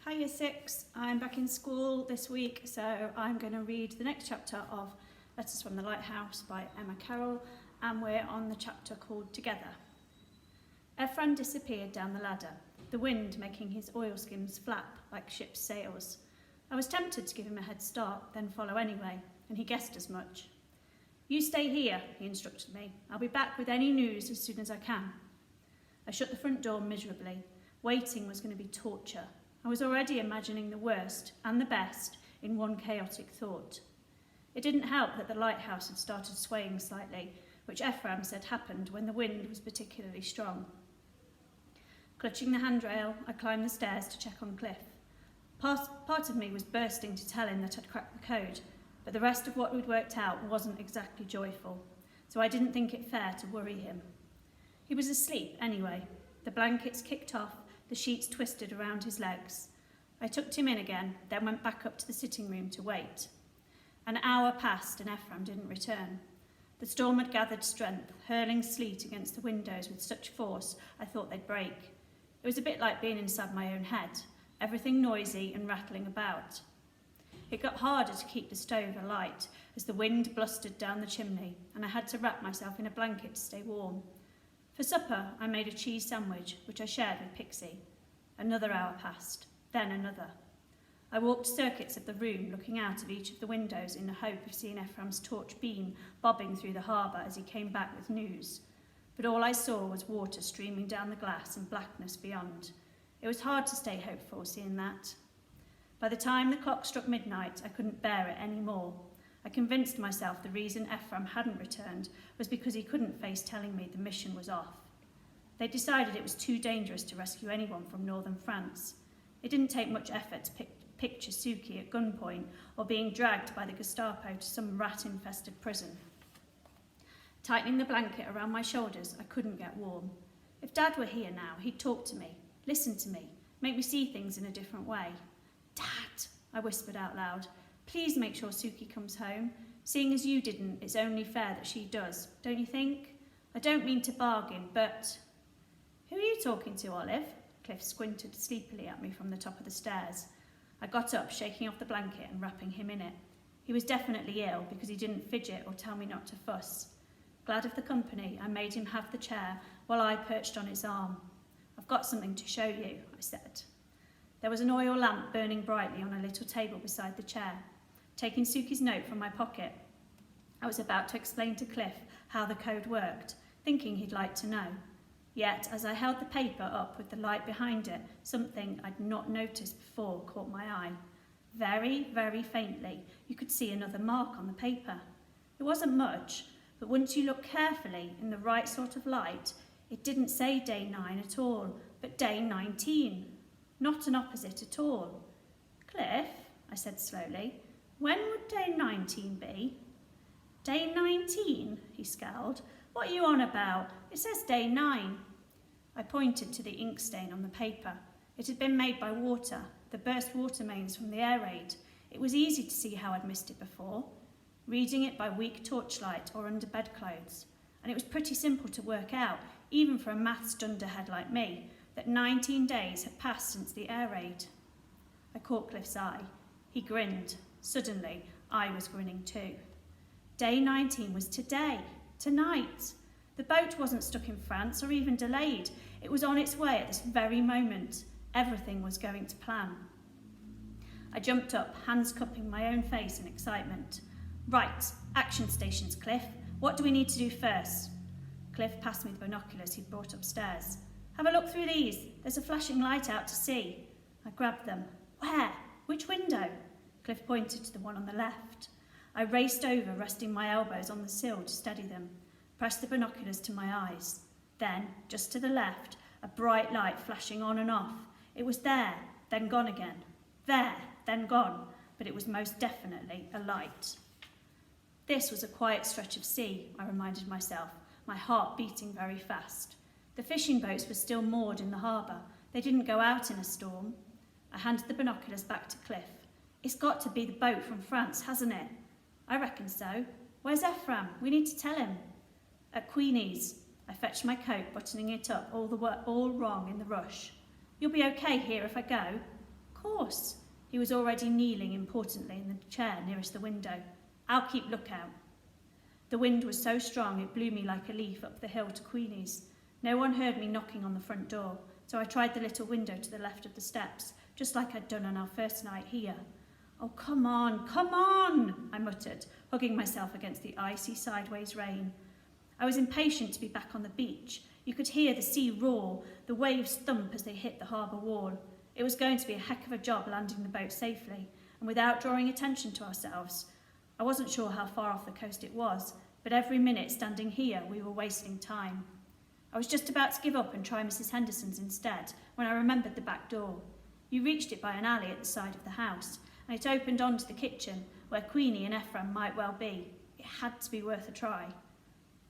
Hi Year 6, I'm back in school this week, so I'm going to read the next chapter of Letters from the Lighthouse by Emma Carroll, and we're on the chapter called Together. Ephraim disappeared down the ladder, the wind making his oilskins flap like ship's sails. I was tempted to give him a head start, then follow anyway, and he guessed as much. "You stay here," he instructed me. "I'll be back with any news as soon as I can." I shut the front door miserably. Waiting was going to be torture. I was already imagining the worst and the best in one chaotic thought. It didn't help that the lighthouse had started swaying slightly, which Ephraim said happened when the wind was particularly strong. Clutching the handrail, I climbed the stairs to check on Cliff. Part of me was bursting to tell him that I'd cracked the code, but the rest of what we'd worked out wasn't exactly joyful, so I didn't think it fair to worry him. He was asleep anyway, the blankets kicked off, the sheets twisted around his legs. I tucked him in again, then went back up to the sitting room to wait. An hour passed and Ephraim didn't return. The storm had gathered strength, hurling sleet against the windows with such force I thought they'd break. It was a bit like being inside my own head, everything noisy and rattling about. It got harder to keep the stove alight as the wind blustered down the chimney, and I had to wrap myself in a blanket to stay warm. For supper, I made a cheese sandwich, which I shared with Pixie. Another hour passed, then another. I walked circuits of the room, looking out of each of the windows in the hope of seeing Ephraim's torch beam bobbing through the harbour as he came back with news. But all I saw was water streaming down the glass and blackness beyond. It was hard to stay hopeful seeing that. By the time the clock struck midnight, I couldn't bear it any more. I convinced myself the reason Ephraim hadn't returned was because he couldn't face telling me the mission was off. They decided it was too dangerous to rescue anyone from northern France. It didn't take much effort to picture Suki at gunpoint or being dragged by the Gestapo to some rat-infested prison. Tightening the blanket around my shoulders, I couldn't get warm. If Dad were here now, he'd talk to me, listen to me, make me see things in a different way. "Dad," I whispered out loud, "please make sure Suki comes home. Seeing as you didn't, it's only fair that she does, don't you think? I don't mean to bargain, but..." "Who are you talking to, Olive?" Cliff squinted sleepily at me from the top of the stairs. I got up, shaking off the blanket and wrapping him in it. He was definitely ill because he didn't fidget or tell me not to fuss. Glad of the company, I made him have the chair while I perched on his arm. "I've got something to show you," I said. There was an oil lamp burning brightly on a little table beside the chair. Taking Suki's note from my pocket, I was about to explain to Cliff how the code worked, thinking he'd like to know. Yet, as I held the paper up with the light behind it, something I'd not noticed before caught my eye. Very, very faintly, you could see another mark on the paper. It wasn't much, but once you looked carefully in the right sort of light, it didn't say day 9 at all, but day 19. Not an opposite at all. "Cliff," I said slowly, "when would day 19 be?" "Day 19, he scowled. "What are you on about? It says day 9. I pointed to the ink stain on the paper. It had been made by water, the burst water mains from the air raid. It was easy to see how I'd missed it before, reading it by weak torchlight or under bedclothes. And it was pretty simple to work out, even for a maths dunderhead like me, that 19 days had passed since the air raid. I caught Cliff's eye. He grinned. Suddenly, I was grinning too. Day 19 was today, tonight. The boat wasn't stuck in France or even delayed. It was on its way at this very moment. Everything was going to plan. I jumped up, hands cupping my own face in excitement. "Right, action stations, Cliff. What do we need to do first?" Cliff passed me the binoculars he'd brought upstairs. "Have a look through these. There's a flashing light out to sea." I grabbed them. "Where? Which window?" Cliff pointed to the one on the left. I raced over, resting my elbows on the sill to steady them, pressed the binoculars to my eyes. Then, just to the left, a bright light flashing on and off. It was there, then gone again. There, then gone, but it was most definitely a light. This was a quiet stretch of sea, I reminded myself, my heart beating very fast. The fishing boats were still moored in the harbour. They didn't go out in a storm. I handed the binoculars back to Cliff. "It's got to be the boat from France, hasn't it?" "I reckon so. Where's Ephraim? We need to tell him." "At Queenies." I fetched my coat, buttoning it up all wrong in the rush. "You'll be okay here if I go?" "Of course. He was already kneeling importantly in the chair nearest the window. I'll keep lookout. The wind was so strong it blew me like a leaf up the hill to Queenies. No one heard me knocking on the front door, so I tried the little window to the left of the steps, just like I'd done on our first night here. Oh, come on, I muttered, hugging myself against the icy sideways rain. I was impatient to be back on the beach. You could hear the sea roar, the waves thump as they hit the harbour wall. It was going to be a heck of a job landing the boat safely, and without drawing attention to ourselves. I wasn't sure how far off the coast it was, but every minute standing here we were wasting time. I was just about to give up and try Mrs. Henderson's instead when I remembered the back door. You reached it by an alley at the side of the house, and it opened onto the kitchen where Queenie and Ephraim might well be. It had to be worth a try.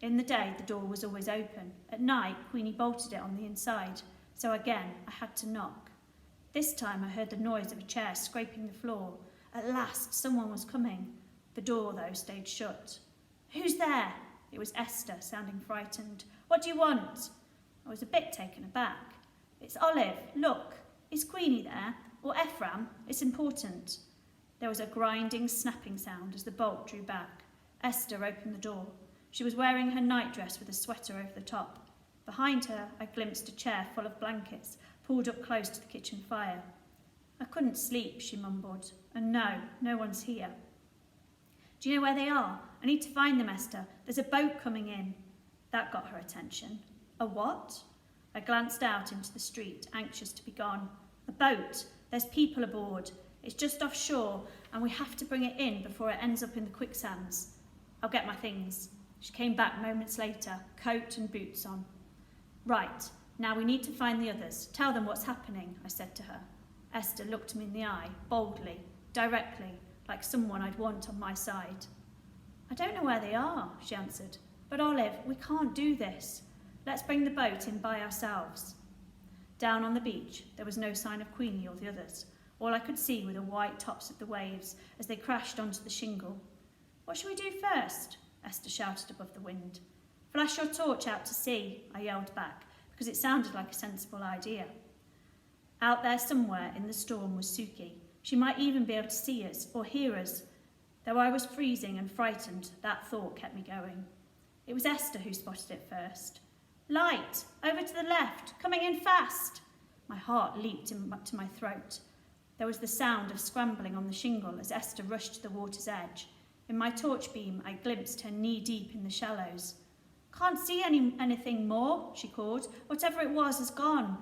In the day the door was always open. At night Queenie bolted it on the inside, so again I had to knock. This time I heard the noise of a chair scraping the floor. At last someone was coming. The door, though, stayed shut. Who's there? It was Esther, sounding frightened. What do you want? I was a bit taken aback. It's Olive. Look. Is Queenie there? Or Ephraim? It's important. There was a grinding, snapping sound as the bolt drew back. Esther opened the door. She was wearing her nightdress with a sweater over the top. Behind her, I glimpsed a chair full of blankets, pulled up close to the kitchen fire. I couldn't sleep, she mumbled. And no one's here. Do you know where they are? I need to find them, Esther. There's a boat coming in. That got her attention. A what? I glanced out into the street, anxious to be gone. A boat. There's people aboard. It's just offshore, and we have to bring it in before it ends up in the quicksands. I'll get my things. She came back moments later, coat and boots on. Right, now we need to find the others. Tell them what's happening, I said to her. Esther looked me in the eye, boldly, directly, like someone I'd want on my side. I don't know where they are, she answered. But Olive, we can't do this. Let's bring the boat in by ourselves. Down on the beach, there was no sign of Queenie or the others. All I could see were the white tops of the waves as they crashed onto the shingle. What shall we do first? Esther shouted above the wind. Flash your torch out to sea, I yelled back, because it sounded like a sensible idea. Out there somewhere in the storm was Suki. She might even be able to see us or hear us. Though I was freezing and frightened, that thought kept me going. It was Esther who spotted it first. Light! Over to the left! Coming in fast! My heart leaped to my throat. There was the sound of scrambling on the shingle as Esther rushed to the water's edge. In my torch beam, I glimpsed her knee-deep in the shallows. Can't see anything more, she called. Whatever it was has gone.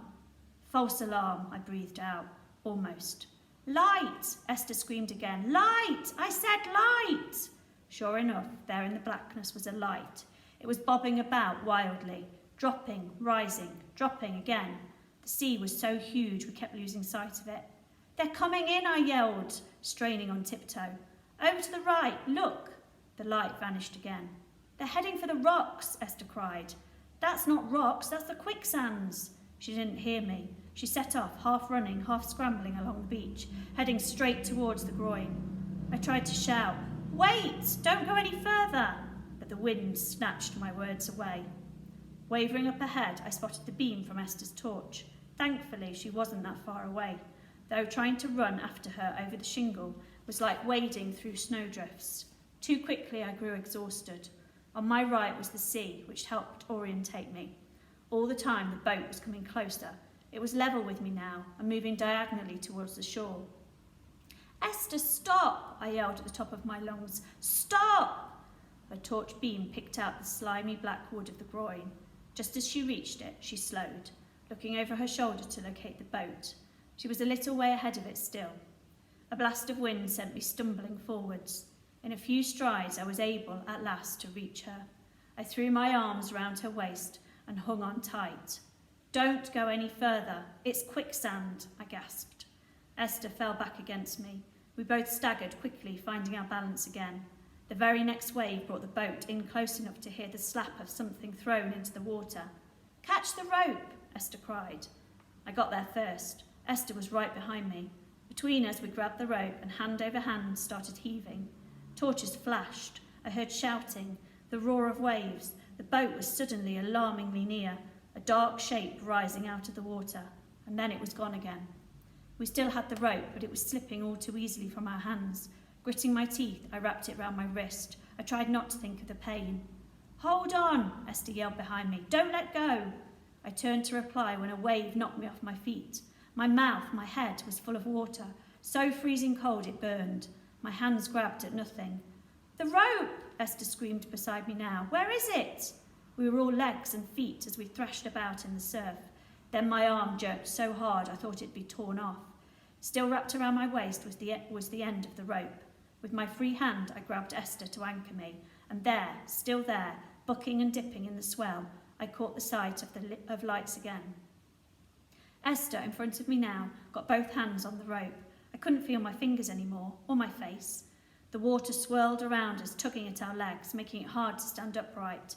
False alarm, I breathed out, almost. Light! Esther screamed again. Light! I said light! Sure enough, there in the blackness was a light. It was bobbing about wildly, dropping, rising, dropping again. The sea was so huge we kept losing sight of it. They're coming in, I yelled, straining on tiptoe. Over to the right, look! The light vanished again. They're heading for the rocks, Esther cried. That's not rocks, that's the quicksands. She didn't hear me. She set off, half running, half scrambling along the beach, heading straight towards the groin. I tried to shout, Wait! Don't go any further! But the wind snatched my words away. Wavering up ahead, I spotted the beam from Esther's torch. Thankfully, she wasn't that far away, though trying to run after her over the shingle was like wading through snowdrifts. Too quickly, I grew exhausted. On my right was the sea, which helped orientate me. All the time, the boat was coming closer. It was level with me now and moving diagonally towards the shore. Esther, stop! I yelled at the top of my lungs. Stop! Her torch beam picked out the slimy black wood of the groin. Just as she reached it, she slowed, looking over her shoulder to locate the boat. She was a little way ahead of it still. A blast of wind sent me stumbling forwards. In a few strides, I was able, at last, to reach her. I threw my arms round her waist and hung on tight. Don't go any further. It's quicksand, I gasped. Esther fell back against me. We both staggered quickly, finding our balance again. The very next wave brought the boat in close enough to hear the slap of something thrown into the water. Catch the rope, Esther cried. I got there first. Esther was right behind me. Between us, we grabbed the rope and hand over hand started heaving. Torches flashed. I heard shouting, the roar of waves. The boat was suddenly alarmingly near, a dark shape rising out of the water, and then it was gone again. We still had the rope, but it was slipping all too easily from our hands. Gritting my teeth, I wrapped it round my wrist. I tried not to think of the pain. "Hold on," Esther yelled behind me. "Don't let go." I turned to reply when a wave knocked me off my feet. My mouth, my head was full of water, so freezing cold it burned. My hands grabbed at nothing. "The rope!" Esther screamed beside me now. "Where is it?" We were all legs and feet as we thrashed about in the surf. Then my arm jerked so hard I thought it'd be torn off. Still wrapped around my waist was the end of the rope. With my free hand I grabbed Esther to anchor me, and there, still there, bucking and dipping in the swell, I caught the sight of lights again. Esther, in front of me now, got both hands on the rope. I couldn't feel my fingers anymore, or my face. The water swirled around us, tugging at our legs, making it hard to stand upright.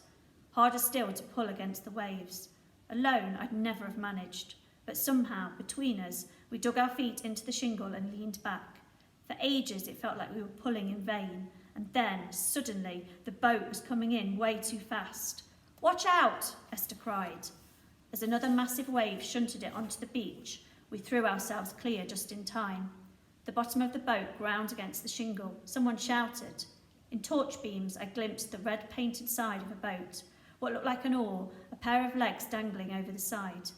Harder still to pull against the waves. Alone, I'd never have managed. But somehow, between us, we dug our feet into the shingle and leaned back. For ages, it felt like we were pulling in vain. And then, suddenly, the boat was coming in way too fast. "Watch out!" Esther cried. As another massive wave shunted it onto the beach, we threw ourselves clear just in time. The bottom of the boat ground against the shingle. Someone shouted. In torch beams, I glimpsed the red painted side of a boat, what looked like an oar, a pair of legs dangling over the side.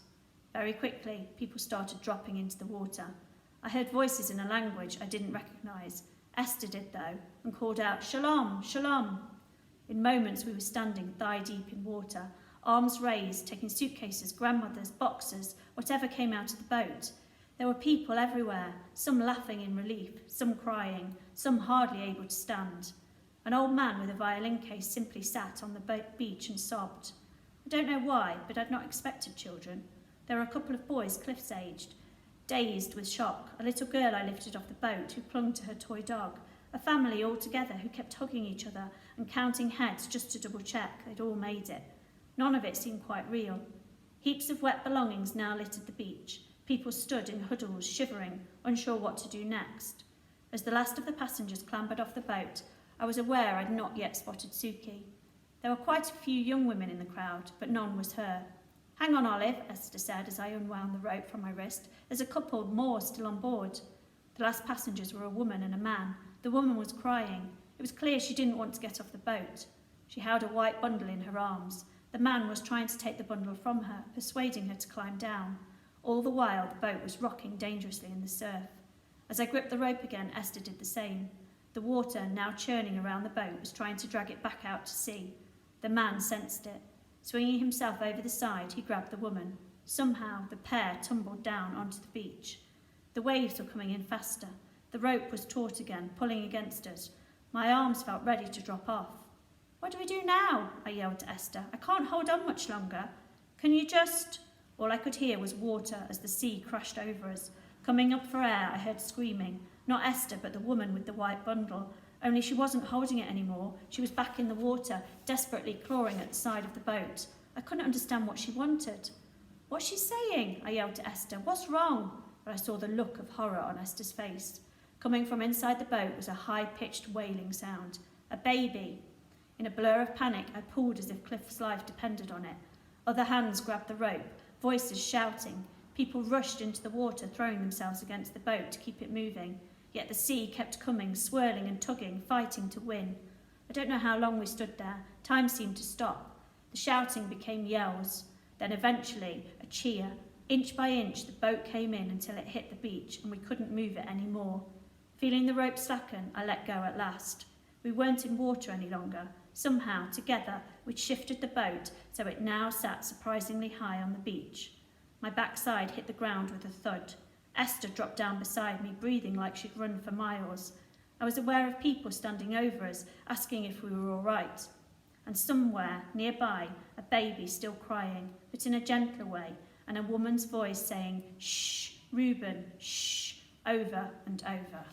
Very quickly, people started dropping into the water. I heard voices in a language I didn't recognise. Esther did, though, and called out, "Shalom, shalom." In moments, we were standing thigh-deep in water, arms raised, taking suitcases, grandmothers, boxes, whatever came out of the boat. There were people everywhere, some laughing in relief, some crying, some hardly able to stand. An old man with a violin case simply sat on the beach and sobbed. I don't know why, but I'd not expected children. There were a couple of boys cliffs-aged, dazed with shock, a little girl I lifted off the boat who clung to her toy dog, a family all together who kept hugging each other and counting heads just to double-check they'd all made it. None of it seemed quite real. Heaps of wet belongings now littered the beach. People stood in huddles, shivering, unsure what to do next. As the last of the passengers clambered off the boat, I was aware I'd not yet spotted Suki. There were quite a few young women in the crowd, but none was her. "Hang on, Olive," Esther said as I unwound the rope from my wrist. "There's a couple more still on board." The last passengers were a woman and a man. The woman was crying. It was clear she didn't want to get off the boat. She held a white bundle in her arms. The man was trying to take the bundle from her, persuading her to climb down. All the while, the boat was rocking dangerously in the surf. As I gripped the rope again, Esther did the same. The water, now churning around the boat, was trying to drag it back out to sea. The man sensed it. Swinging himself over the side, he grabbed the woman. Somehow, the pair tumbled down onto the beach. The waves were coming in faster. The rope was taut again, pulling against us. My arms felt ready to drop off. "What do we do now?" I yelled to Esther. "I can't hold on much longer. Can you just—" All I could hear was water as the sea crashed over us. Coming up for air, I heard screaming. Not Esther, but the woman with the white bundle. Only she wasn't holding it anymore. She was back in the water, desperately clawing at the side of the boat. I couldn't understand what she wanted. "What's she saying?" I yelled to Esther. "What's wrong?" But I saw the look of horror on Esther's face. Coming from inside the boat was a high-pitched wailing sound. A baby. In a blur of panic, I pulled as if Cliff's life depended on it. Other hands grabbed the rope, voices shouting. People rushed into the water, throwing themselves against the boat to keep it moving. Yet the sea kept coming, swirling and tugging, fighting to win. I don't know how long we stood there. Time seemed to stop. The shouting became yells. Then eventually, a cheer. Inch by inch, the boat came in until it hit the beach, and we couldn't move it any more. Feeling the rope slacken, I let go at last. We weren't in water any longer. Somehow, together, we'd shifted the boat so it now sat surprisingly high on the beach. My backside hit the ground with a thud. Esther dropped down beside me, breathing like she'd run for miles. I was aware of people standing over us, asking if we were all right. And somewhere, nearby, a baby still crying, but in a gentler way, and a woman's voice saying, "Shh, Reuben, shh," over and over.